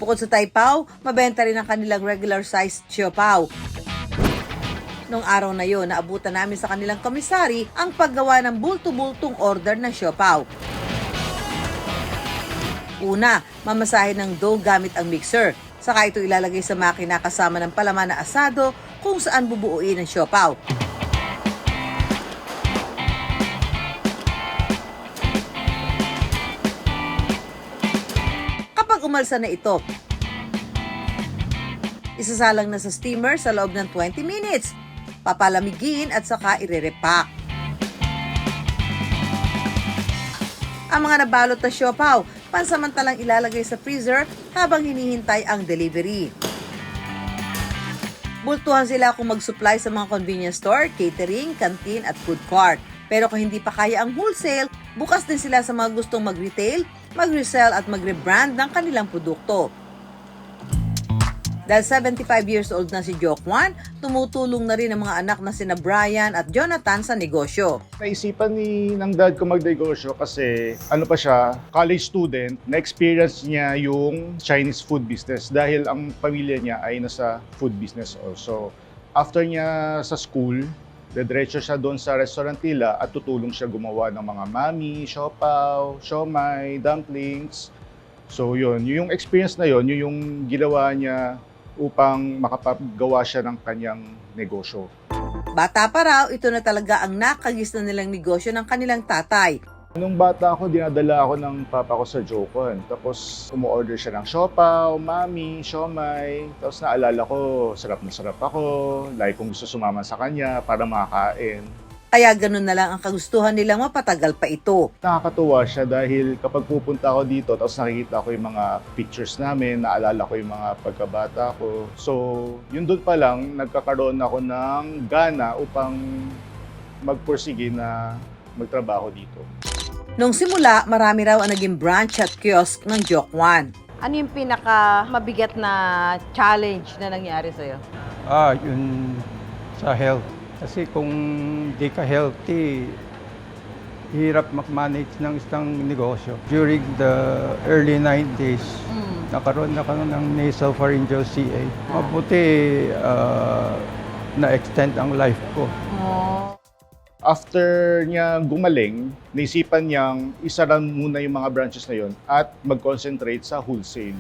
Bukod sa Taipaw, mabenta rin ang kanilang regular-sized siopaw. Noong araw na yon, naabutan namin sa kanilang komisari ang paggawa ng bulto-bultong order ng siopaw. Una, mamasahin ng dough gamit ang mixer. Saka ito ilalagay sa makina kasama ng palaman na asado kung saan bubuuin ang siopaw. Kapag umalsa na ito, isasalang na sa steamer sa loob ng 20 minutes. Papalamigin at saka irerepack. Ang mga nabalot na siopaw, pansamantalang ilalagay sa freezer habang hinihintay ang delivery. Bultuhan sila kung mag-supply sa mga convenience store, catering, canteen at food court. Pero kung hindi pa kaya ang wholesale, bukas din sila sa mga gustong mag-retail, mag-resell at mag-rebrand ng kanilang produkto. Dahil 75 years old na si Jokwan, tumutulong na rin ang mga anak na sina Brian at Jonathan sa negosyo. Naisipan ng dad ko magnegosyo kasi ano pa siya, college student, na-experience niya yung Chinese food business dahil ang pamilya niya ay nasa food business also. After niya sa school, dediretso siya doon sa restaurant nila at tutulong siya gumawa ng mga mami, siopaw, siomai, dumplings. So yun, yung experience na yun yung ginawa niya upang makapagawa siya ng kanyang negosyo. Bata pa raw, ito na talaga ang nakagis na nilang negosyo ng kanilang tatay. Nung bata ako, dinadala ako ng papa ko sa Jokwan. Tapos umu-order siya ng siopaw, mami, siomai. Tapos naalala ko, sarap na sarap ako. Like kung gusto sumama sa kanya para makakain. Kaya ganun na lang ang kagustuhan nilang mapatagal pa ito. Nakakatuwa siya dahil kapag pupunta ako dito, tapos nakikita ko yung mga pictures namin, naalala ko yung mga pagkabata ko. So, yun doon pa lang, nagkakaroon ako ng gana upang magpursige na magtrabaho dito. Nung simula, marami raw ang naging branch at kiosk ng Jokwan. Ano yung pinaka mabigat na challenge na nangyari sa'yo? Yun sa health. Kasi kung di ka healthy, hirap mag-manage ng isang negosyo. During the early 90s, nakaroon ako ng nasopharyngeal CA. Mabuti na-extend ang life ko. After niya gumaling, naisipan niyang isara muna yung mga branches na yon at mag-concentrate sa wholesale.